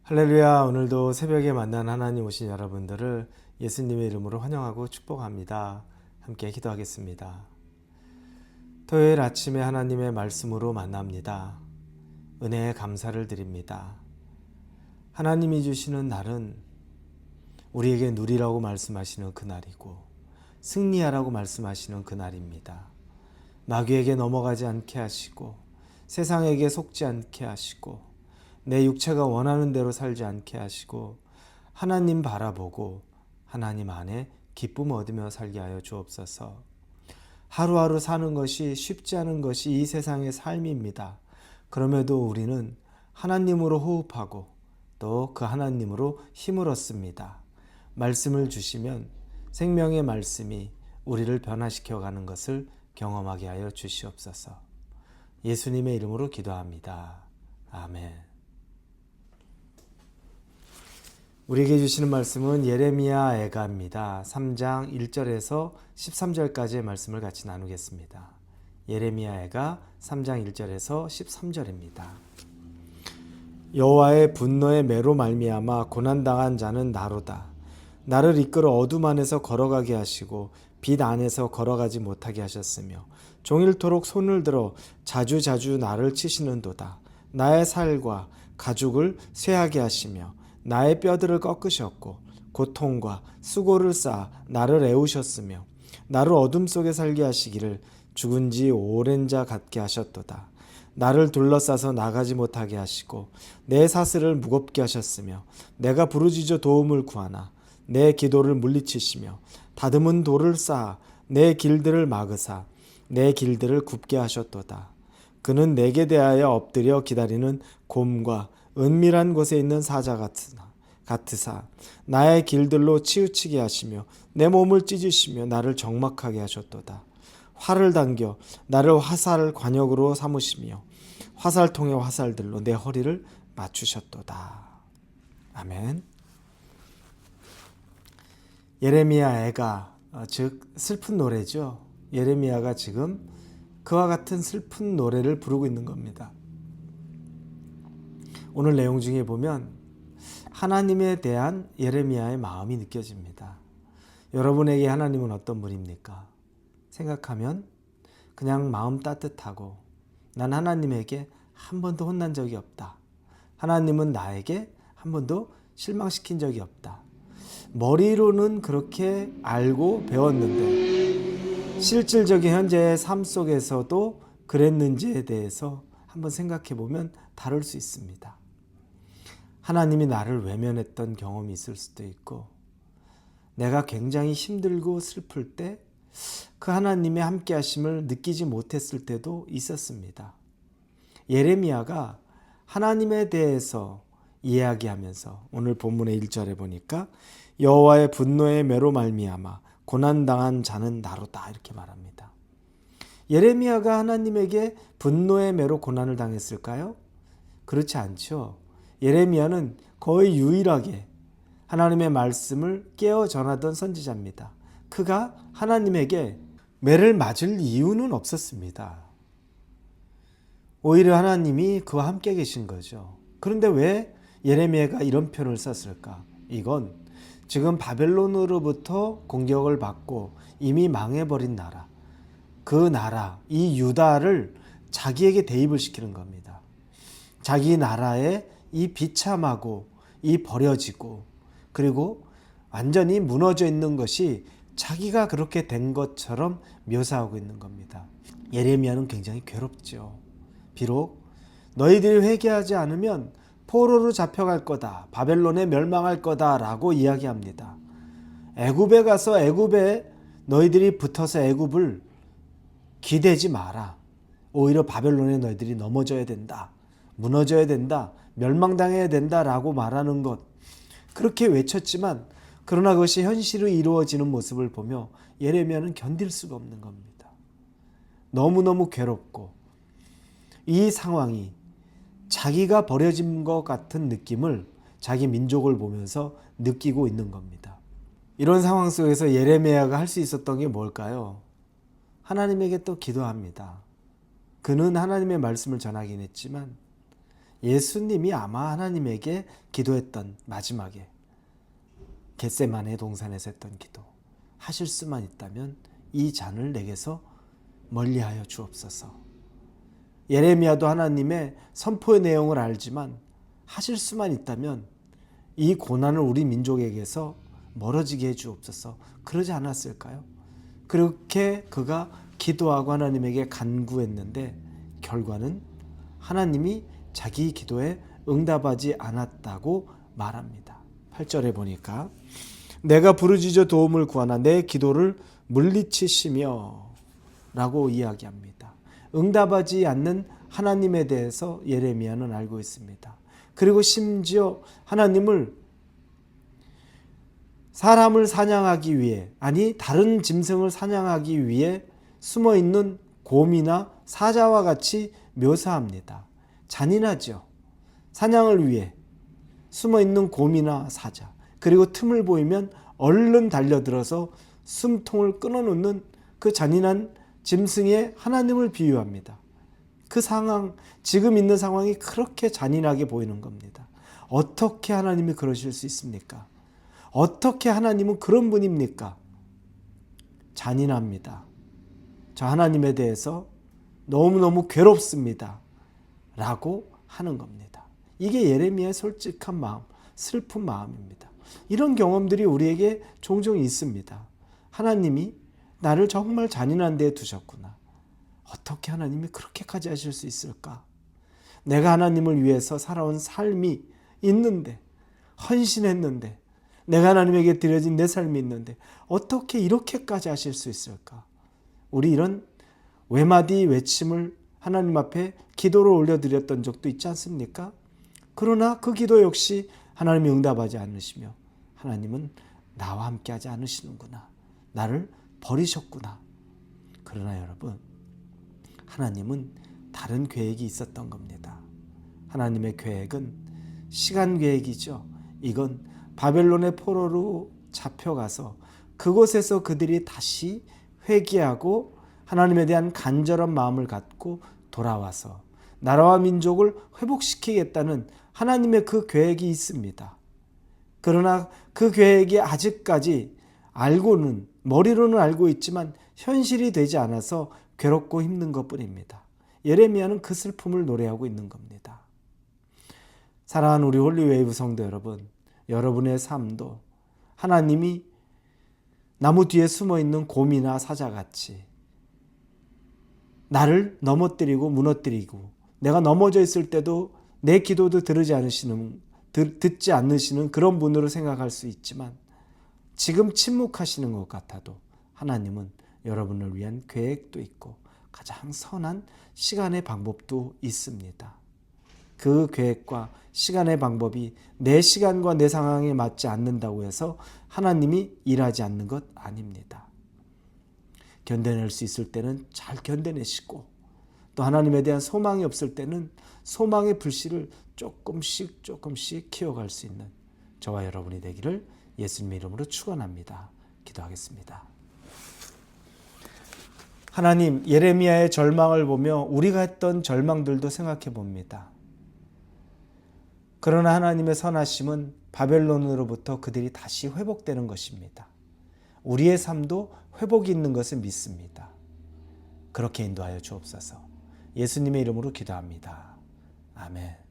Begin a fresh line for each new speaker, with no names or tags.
할렐루야. 오늘도 새벽에 만난 하나님 오신 여러분들을 예수님의 이름으로 환영하고 축복합니다. 함께 기도하겠습니다. 토요일 아침에 하나님의 말씀으로 만납니다. 은혜에 감사를 드립니다. 하나님이 주시는 날은 우리에게 누리라고 말씀하시는 그날이고 승리하라고 말씀하시는 그날입니다. 마귀에게 넘어가지 않게 하시고 세상에게 속지 않게 하시고 내 육체가 원하는 대로 살지 않게 하시고 하나님 바라보고 하나님 안에 기쁨 얻으며 살게 하여 주옵소서. 하루하루 사는 것이 쉽지 않은 것이 이 세상의 삶입니다. 그럼에도 우리는 하나님으로 호흡하고 또 그 하나님으로 힘을 얻습니다. 말씀을 주시면 생명의 말씀이 우리를 변화시켜 가는 것을 경험하게 하여 주시옵소서. 예수님의 이름으로 기도합니다. 아멘. 우리에게 주시는 말씀은 예레미야 애가입니다. 3장 1절에서 13절까지의 말씀을 같이 나누겠습니다. 예레미야 애가 3장 1절에서 13절입니다. 여호와의 분노의 매로 말미암아 고난당한 자는 나로다. 나를 이끌어 어둠 안에서 걸어가게 하시고 빛 안에서 걸어가지 못하게 하셨으며 종일토록 손을 들어 자주자주 나를 치시는도다. 나의 살과 가죽을 쇠하게 하시며 나의 뼈들을 꺾으셨고 고통과 수고를 쌓아 나를 애우셨으며 나를 어둠 속에 살게 하시기를 죽은 지 오랜 자 같게 하셨도다. 나를 둘러싸서 나가지 못하게 하시고 내 사슬을 무겁게 하셨으며 내가 부르짖어 도움을 구하나 내 기도를 물리치시며 다듬은 돌을 쌓아 내 길들을 막으사 내 길들을 굽게 하셨도다. 그는 내게 대하여 엎드려 기다리는 곰과 은밀한 곳에 있는 사자 같으사 나의 길들로 치우치게 하시며 내 몸을 찢으시며 나를 적막하게 하셨도다. 활을 당겨 나를 화살 관역으로 삼으시며 화살통의 화살들로 내 허리를 맞추셨도다. 아멘. 예레미야 애가 즉 슬픈 노래죠. 예레미야가 지금 그와 같은 슬픈 노래를 부르고 있는 겁니다. 오늘 내용 중에 보면 하나님에 대한 예레미야의 마음이 느껴집니다. 여러분에게 하나님은 어떤 분입니까? 생각하면 그냥 마음 따뜻하고 난 하나님에게 한 번도 혼난 적이 없다. 하나님은 나에게 한 번도 실망시킨 적이 없다. 머리로는 그렇게 알고 배웠는데 실질적인 현재의 삶 속에서도 그랬는지에 대해서 한번 생각해 보면 다를 수 있습니다. 하나님이 나를 외면했던 경험이 있을 수도 있고 내가 굉장히 힘들고 슬플 때 그 하나님의 함께 하심을 느끼지 못했을 때도 있었습니다. 예레미야가 하나님에 대해서 이야기하면서 오늘 본문의 1절에 보니까 여호와의 분노의 매로 말미암아 고난당한 자는 나로다 이렇게 말합니다. 예레미야가 하나님에게 분노의 매로 고난을 당했을까요? 그렇지 않죠. 예레미야는 거의 유일하게 하나님의 말씀을 깨어 전하던 선지자입니다. 그가 하나님에게 매를 맞을 이유는 없었습니다. 오히려 하나님이 그와 함께 계신 거죠. 그런데 왜 예레미야가 이런 표현을 썼을까? 이건 지금 바벨론으로부터 공격을 받고 이미 망해버린 나라, 그 나라, 이 유다를 자기에게 대입을 시키는 겁니다. 자기 나라에 이 비참하고 이 버려지고 그리고 완전히 무너져 있는 것이 자기가 그렇게 된 것처럼 묘사하고 있는 겁니다. 예레미야는 굉장히 괴롭죠. 비록 너희들이 회개하지 않으면 포로로 잡혀갈 거다. 바벨론에 멸망할 거다 라고 이야기합니다. 애굽에 가서 애굽에 너희들이 붙어서 애굽을 기대지 마라. 오히려 바벨론에 너희들이 넘어져야 된다. 무너져야 된다. 멸망당해야 된다라고 말하는 것. 그렇게 외쳤지만 그러나 그것이 현실로 이루어지는 모습을 보며 예레미야는 견딜 수가 없는 겁니다. 너무너무 괴롭고 이 상황이 자기가 버려진 것 같은 느낌을 자기 민족을 보면서 느끼고 있는 겁니다. 이런 상황 속에서 예레미야가 할 수 있었던 게 뭘까요? 하나님에게 또 기도합니다. 그는 하나님의 말씀을 전하긴 했지만 예수님이 아마 하나님에게 기도했던 마지막에 겟세마네 동산에서 했던 기도, 하실 수만 있다면 이 잔을 내게서 멀리하여 주옵소서. 예레미야도 하나님의 선포의 내용을 알지만 하실 수만 있다면 이 고난을 우리 민족에게서 멀어지게 해 주옵소서. 그러지 않았을까요? 그렇게 그가 기도하고 하나님에게 간구했는데 결과는 하나님이 자기 기도에 응답하지 않았다고 말합니다. 8절에 보니까 내가 부르짖어 도움을 구하나 내 기도를 물리치시며 라고 이야기합니다. 응답하지 않는 하나님에 대해서 예레미야는 알고 있습니다. 그리고 심지어 하나님을 사람을 사냥하기 위해, 아니 다른 짐승을 사냥하기 위해 숨어있는 곰이나 사자와 같이 묘사합니다. 잔인하죠. 사냥을 위해 숨어있는 곰이나 사자, 그리고 틈을 보이면 얼른 달려들어서 숨통을 끊어놓는 그 잔인한 짐승의 하나님을 비유합니다. 그 상황, 지금 있는 상황이 그렇게 잔인하게 보이는 겁니다. 어떻게 하나님이 그러실 수 있습니까? 어떻게 하나님은 그런 분입니까? 잔인합니다. 저 하나님에 대해서 너무너무 괴롭습니다. 라고 하는 겁니다. 이게 예레미야의 솔직한 마음, 슬픈 마음입니다. 이런 경험들이 우리에게 종종 있습니다. 하나님이 나를 정말 잔인한 데에 두셨구나. 어떻게 하나님이 그렇게까지 하실 수 있을까? 내가 하나님을 위해서 살아온 삶이 있는데, 헌신했는데, 내가 하나님에게 드려진 내 삶이 있는데 어떻게 이렇게까지 하실 수 있을까? 우리 이런 외마디 외침을 하나님 앞에 기도로 올려드렸던 적도 있지 않습니까? 그러나 그 기도 역시 하나님이 응답하지 않으시며 하나님은 나와 함께하지 않으시는구나. 나를 버리셨구나. 그러나 여러분, 하나님은 다른 계획이 있었던 겁니다. 하나님의 계획은 시간 계획이죠. 이건 바벨론의 포로로 잡혀가서 그곳에서 그들이 다시 회개하고 하나님에 대한 간절한 마음을 갖고 돌아와서 나라와 민족을 회복시키겠다는 하나님의 그 계획이 있습니다. 그러나 그 계획이 아직까지 알고는, 머리로는 알고 있지만 현실이 되지 않아서 괴롭고 힘든 것뿐입니다. 예레미야는 그 슬픔을 노래하고 있는 겁니다. 사랑하는 우리 홀리웨이브 성도 여러분, 여러분의 삶도 하나님이 나무 뒤에 숨어있는 곰이나 사자같이 나를 넘어뜨리고 무너뜨리고 내가 넘어져 있을 때도 내 기도도 듣지 않으시는 그런 분으로 생각할 수 있지만 지금 침묵하시는 것 같아도 하나님은 여러분을 위한 계획도 있고 가장 선한 시간의 방법도 있습니다. 그 계획과 시간의 방법이 내 시간과 내 상황에 맞지 않는다고 해서 하나님이 일하지 않는 것 아닙니다. 견뎌낼 수 있을 때는 잘 견뎌내시고 또 하나님에 대한 소망이 없을 때는 소망의 불씨를 조금씩 키워갈 수 있는 저와 여러분이 되기를 예수님 이름으로 축원합니다. 기도하겠습니다. 하나님, 예레미야의 절망을 보며 우리가 했던 절망들도 생각해 봅니다. 그러나 하나님의 선하심은 바벨론으로부터 그들이 다시 회복되는 것입니다. 우리의 삶도 회복이 있는 것을 믿습니다. 그렇게 인도하여 주옵소서. 예수님의 이름으로 기도합니다. 아멘.